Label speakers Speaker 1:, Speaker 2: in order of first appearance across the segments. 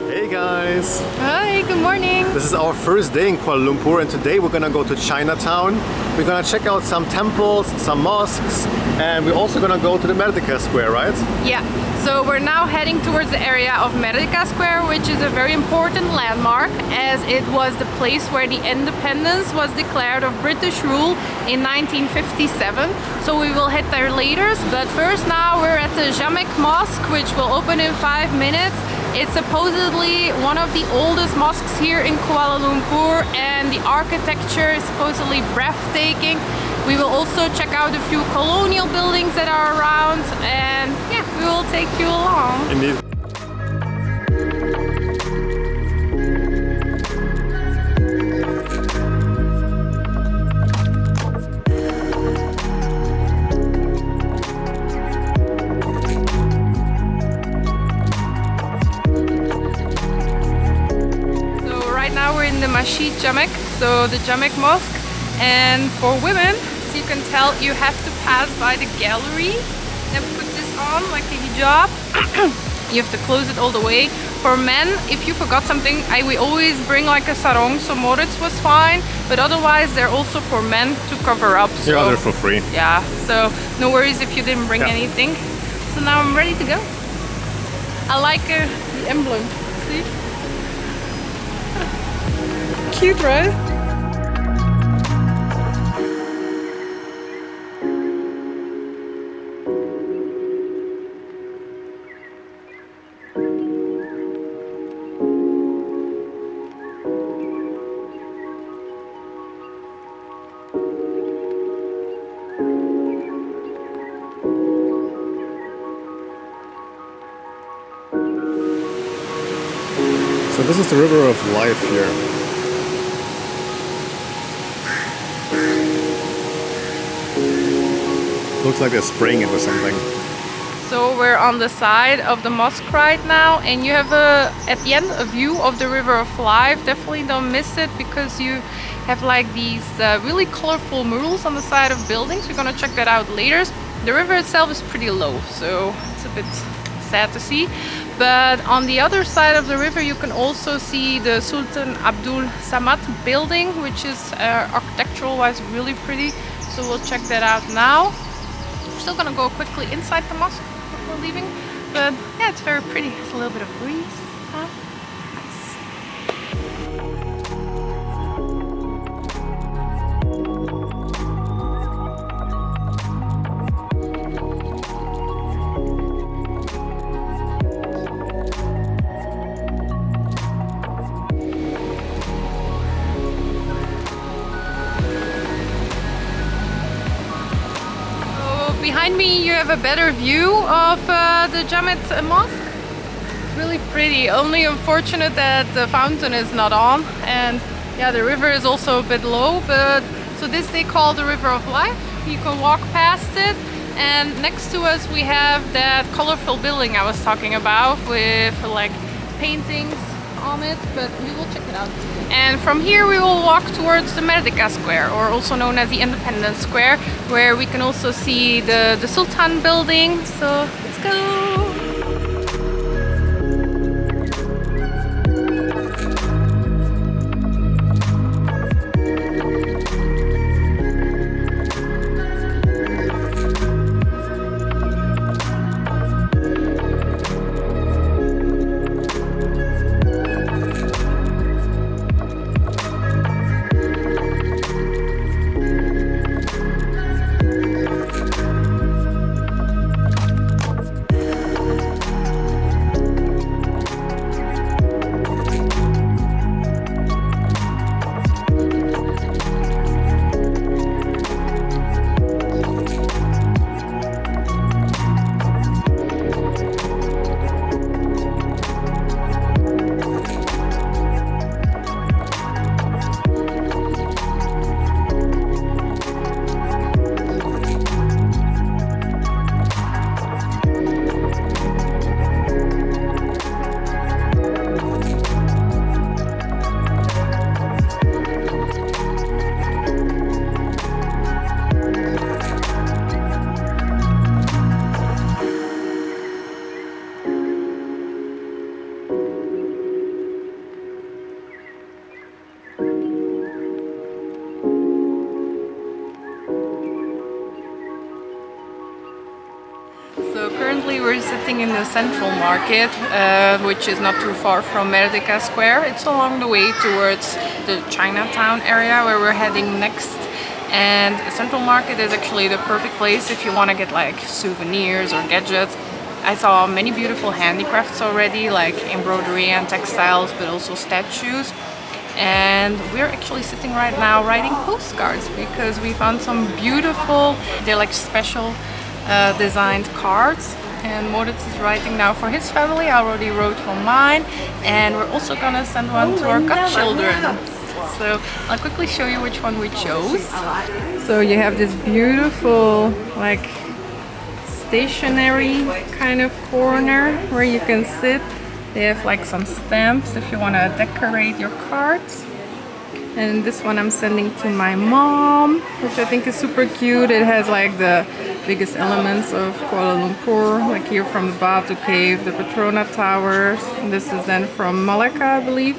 Speaker 1: Hey guys!
Speaker 2: Hi, good morning!
Speaker 1: This is our first day in Kuala Lumpur and today we're gonna go to Chinatown. We're gonna check out some temples, some mosques, and we're also gonna go to the Merdeka Square, right?
Speaker 2: Yeah, so we're now heading towards the area of Merdeka Square, which is a very important landmark as it was the place where the independence was declared of British rule in 1957. So we will head there later, but first now we're at the Jamek Mosque, which will open in 5 minutes. It's supposedly one of the oldest mosques here in Kuala Lumpur and the architecture is supposedly breathtaking. We will also check out a few colonial buildings that are around and yeah, we will take you along.
Speaker 1: Indeed.
Speaker 2: The Masjid Jamek, so the Jamek Mosque, and for women, as you can tell, you have to pass by the gallery and put this on like a hijab. You have to close it all the way. For men, if you forgot something, we always bring like a sarong, so Moritz was fine, but otherwise they're also for men to cover up. So,
Speaker 1: yeah, they're for free.
Speaker 2: Yeah, so no worries if you didn't bring anything. So now I'm ready to go. I like the emblem, see? Cute, right?
Speaker 1: So this is the river of life here. Looks like they're spraying it with something.
Speaker 2: So we're on the side of the mosque right now and you have at the end a view of the River of Life. Definitely don't miss it because you have like these really colorful murals on the side of buildings. We're gonna check that out later. The river itself is pretty low, so it's a bit sad to see. But on the other side of the river you can also see the Sultan Abdul Samad building, which is architectural wise really pretty. So we'll check that out now. Still gonna go quickly inside the mosque before leaving, but yeah, it's very pretty. It's a little bit of breeze. Huh? Behind me you have a better view of the Jamek Mosque. It's really pretty, only unfortunate that the fountain is not on and yeah, the river is also a bit low, but so this they call the River of Life. You can walk past it and next to us we have that colorful building I was talking about with like paintings on it, but we will check it out. And from here we will walk towards the Merdeka Square, or also known as the Independence Square, where we can also see the Sultan building. So let's go! currently we're sitting in the central market, which is not too far from Merdeka Square. It's along the way towards the Chinatown area where we're heading next. And the central market is actually the perfect place if you want to get like souvenirs or gadgets. I saw many beautiful handicrafts already, like embroidery and textiles, but also statues. And we're actually sitting right now writing postcards because we found some beautiful, they're like special designed cards, and Moritz is writing now for his family. I already wrote for mine, and we're also gonna send one to our godchildren. So I'll quickly show you which one we chose. So you have this beautiful like stationary kind of corner where you can sit. They have like some stamps if you want to decorate your cards. And this one I'm sending to my mom, which I think is super cute. It has like the biggest elements of Kuala Lumpur, like here from the Batu Cave, the Petrona Towers. And this is then from Malacca, I believe.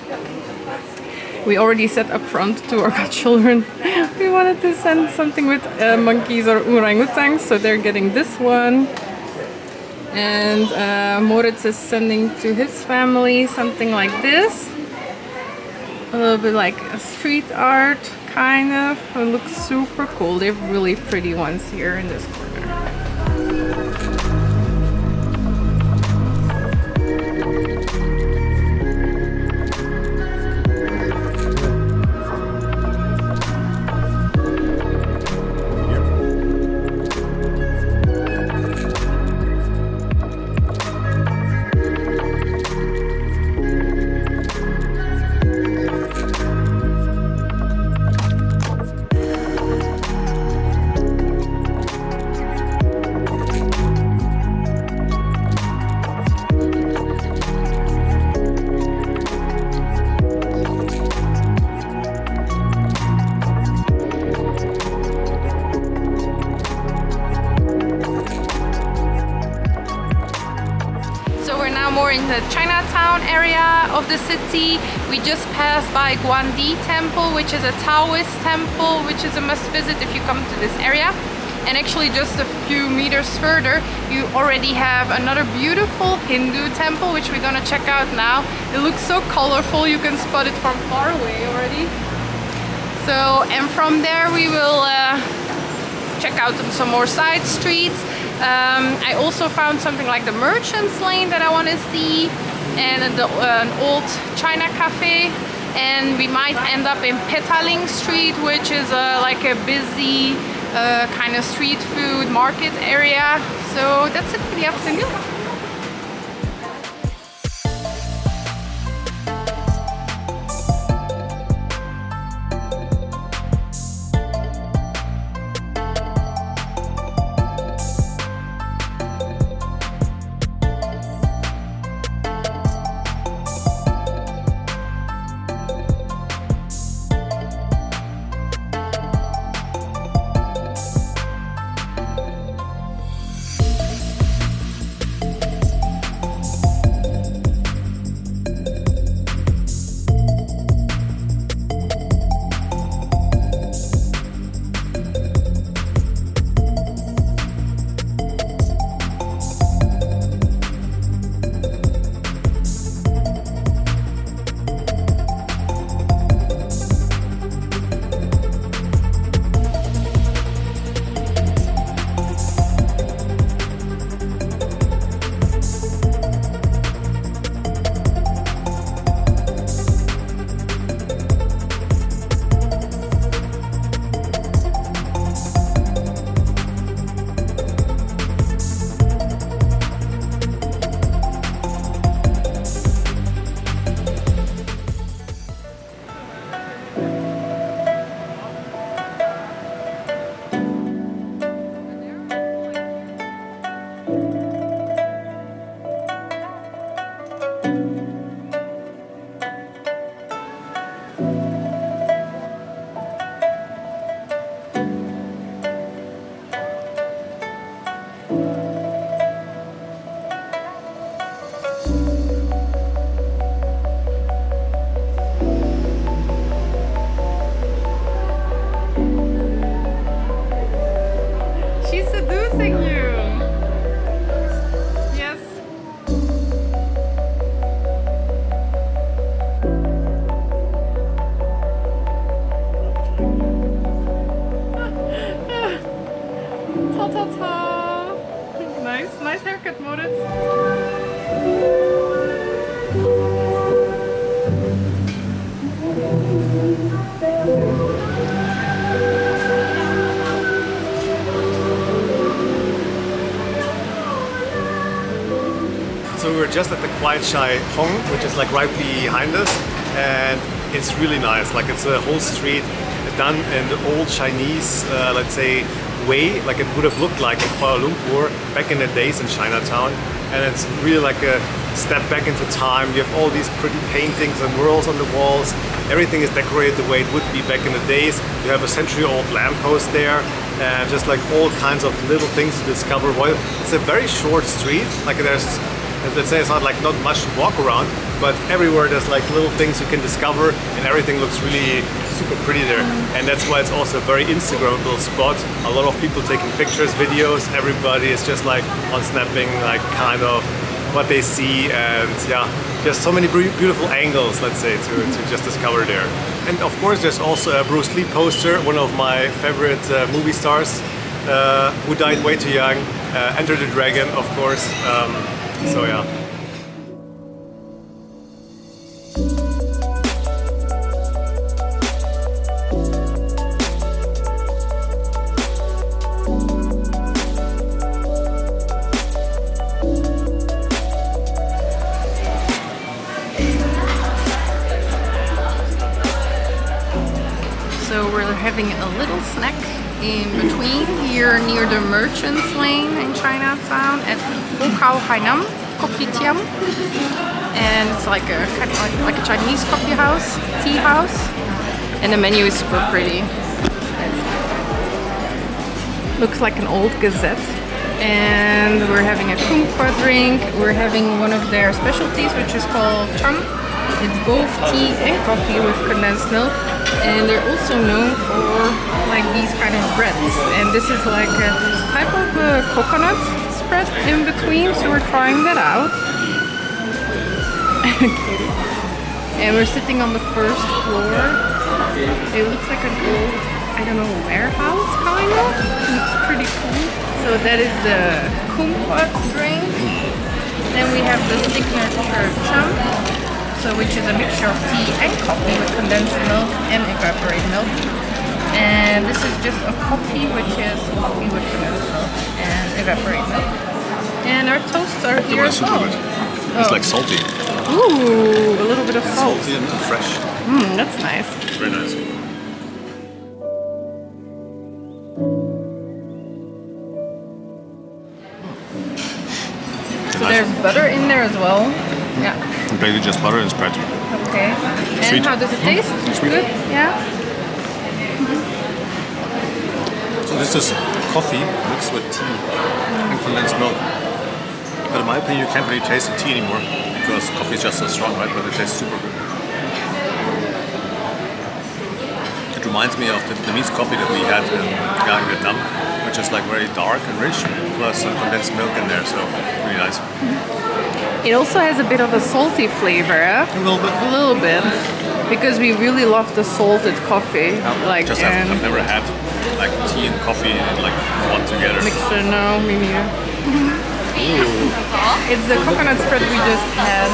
Speaker 2: We already said up front to our godchildren we wanted to send something with monkeys or orangutans, so they're getting this one. And Moritz is sending to his family something like this. A little bit like a street art, kind of. It looks super cool. They have really pretty ones here in this corner. In the Chinatown area of the city. We just passed by Guandi Temple, which is a Taoist temple, which is a must visit if you come to this area. And actually just a few meters further you already have another beautiful Hindu temple, which we're gonna check out now. It looks so colorful, you can spot it from far away already. So, and from there we will check out some more side streets. I also found something like the Merchants Lane that I want to see, and an old China cafe, and we might end up in Petaling Street, which is like a busy kind of street food market area. So that's it for the afternoon. Nice haircut, Moritz.
Speaker 1: So we were just at the Kwai Chai Hong, which is like right behind us, and it's really nice. Like it's a whole street done in the old Chinese, let's say, way, like it would have looked like in Kuala Lumpur back in the days in Chinatown. And it's really like a step back into time. You have all these pretty paintings and murals on the walls. Everything is decorated the way it would be back in the days. You have a century-old lamppost there, and just like all kinds of little things to discover. Well, it's a very short street. Like there's, let's say, it's not much to walk around, but everywhere there's like little things you can discover, and everything looks really super pretty there. And that's why it's also a very Instagrammable spot. A lot of people taking pictures, videos. Everybody is just like on snapping, like kind of what they see, and yeah, just so many beautiful angles, let's say, to just discover there. And of course, there's also a Bruce Lee poster, one of my favorite movie stars, who died way too young. Enter the Dragon, of course. So yeah.
Speaker 2: So we're having a little snack in between here near the Merchants Lane in Chinatown at Kopitiam, and it's like a kind of like a Chinese coffee house, tea house, and the menu is super pretty. Looks like an old gazette. And we're having a kumquat drink. We're having one of their specialties, which is called chum. It's both tea and coffee with condensed milk, and they're also known for like these kind of breads. And this is like a type of coconut spread in between, so we're trying that out. And we're sitting on the first floor. It looks like an old, I don't know, warehouse kind of. Looks pretty cool. So that is the kumquat drink. Then we have the signature chum, so which is a mixture of tea and coffee with condensed milk and evaporated milk. And this is just a coffee, which is coffee with condensed milk and evaporated milk. And our toasts are here as well.
Speaker 3: It's like salty.
Speaker 2: Ooh, a little bit of salt.
Speaker 3: Salty and fresh.
Speaker 2: That's nice.
Speaker 3: Very nice.
Speaker 2: So there's butter in there as well. Yeah.
Speaker 3: Basically just butter and spread.
Speaker 2: Okay. And
Speaker 3: Sweet.
Speaker 2: how does it taste?
Speaker 3: Sweet.
Speaker 2: Good? Yeah?
Speaker 3: So this is coffee mixed with tea and condensed milk. But in my opinion, you can't really taste the tea anymore because coffee is just so strong, right? But it tastes super good. It reminds me of the Vietnamese coffee that we had in Vietnam, which is like very dark and rich, plus some condensed milk in there, so really nice.
Speaker 2: It also has a bit of a salty flavor, eh?
Speaker 3: A little bit.
Speaker 2: A little bit. Because we really love the salted coffee. Like,
Speaker 3: Just I've never had like tea and coffee in like one together.
Speaker 2: mixture, no, me neither. It's the coconut spread we just had.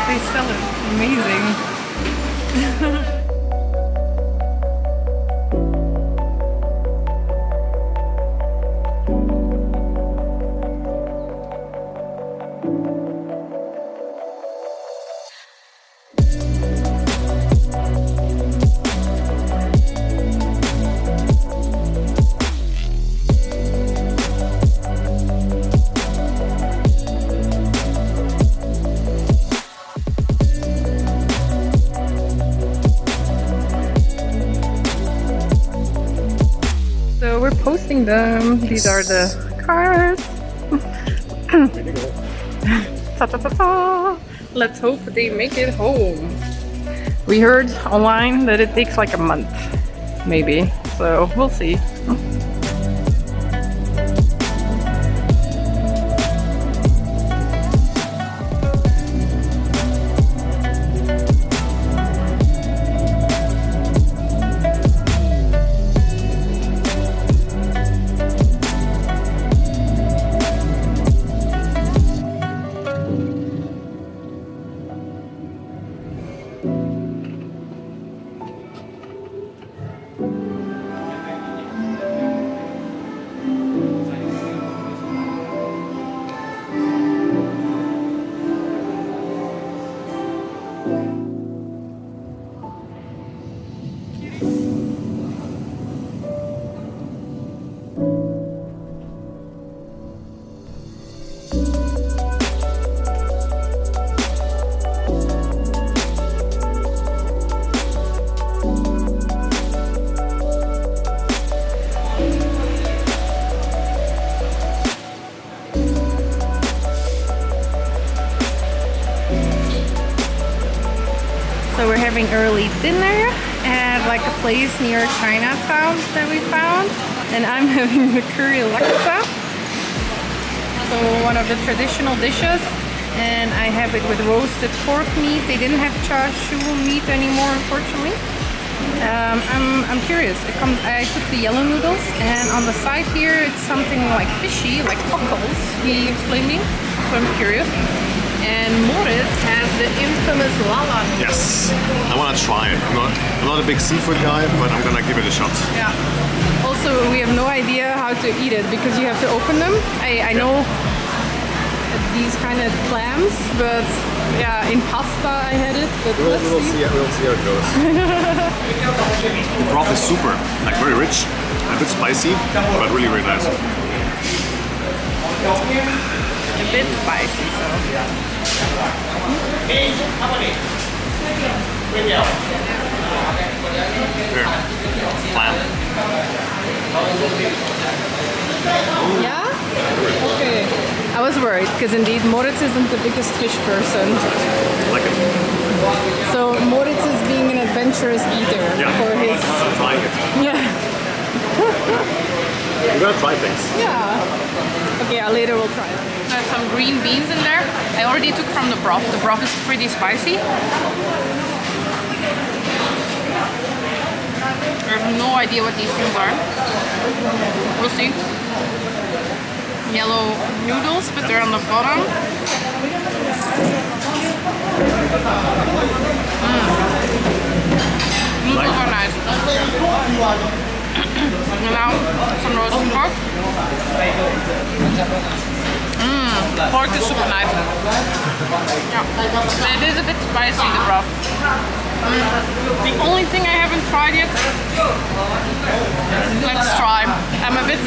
Speaker 2: They sell it. Amazing. So we're posting them. These are the cards. Ta ta ta ta. Let's hope they make it home. We heard online that it takes like a month, maybe. So we'll see. having early dinner at like a place near Chinatown that we found. And I'm having the curry laksa. So one of the traditional dishes. And I have it with roasted pork meat. They didn't have char siu meat anymore, unfortunately. I'm curious. I took the yellow noodles, and on the side here it's something like fishy, like cockles. He explained me, so I'm curious. And Moritz has the infamous Lala noodles.
Speaker 3: Yes, I want to try it. I'm not a big seafood guy, but I'm gonna give it a shot.
Speaker 2: Yeah. Also, we have no idea how to eat it because you have to open them. I know these kind of clams, but yeah, in pasta I had it. But
Speaker 1: We'll see how it goes.
Speaker 3: The broth is super, like very rich, a bit spicy, but really, really nice.
Speaker 2: A bit spicy, so.
Speaker 3: Here, clam.
Speaker 2: Yeah? Okay. I was worried because indeed Moritz isn't the biggest fish person.
Speaker 3: Like it.
Speaker 2: So Moritz is being an adventurous eater for his.
Speaker 3: I'm trying it.
Speaker 2: Yeah.
Speaker 3: I'm gonna try things.
Speaker 2: Yeah. Okay, later we'll try it. There's some green beans in there. I already took from the broth. The broth is pretty spicy. I have no idea what these things are. We'll see. Yellow noodles, but they're on the bottom. Noodles are nice. And now some roasted pork. Pork is super nice. Yeah. But it is a bit spicy, the broth. The only thing I haven't tried yet. Let's try. I'm a bit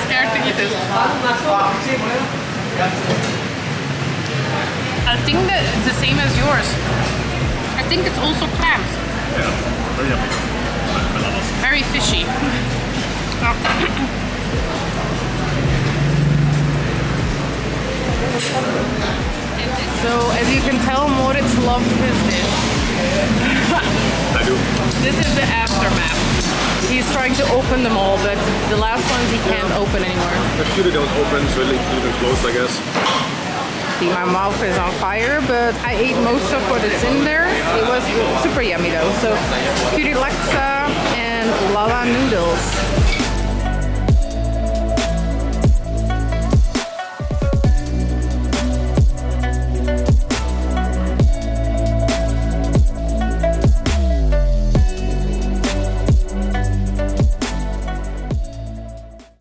Speaker 2: scared to eat it. I think that it's the same as yours. I think it's also clams.
Speaker 3: Yeah, very yummy. I love it.
Speaker 2: Very fishy. So as you can tell, Moritz loves his dish.
Speaker 3: I do.
Speaker 2: This is the aftermath. He's trying to open them all, but the last ones he can't open anymore.
Speaker 3: A few they don't open, so they keep them closed, I guess.
Speaker 2: See, my mouth is on fire, but I ate most of what is in there. It was super yummy though. So, curry laksa and lala noodles.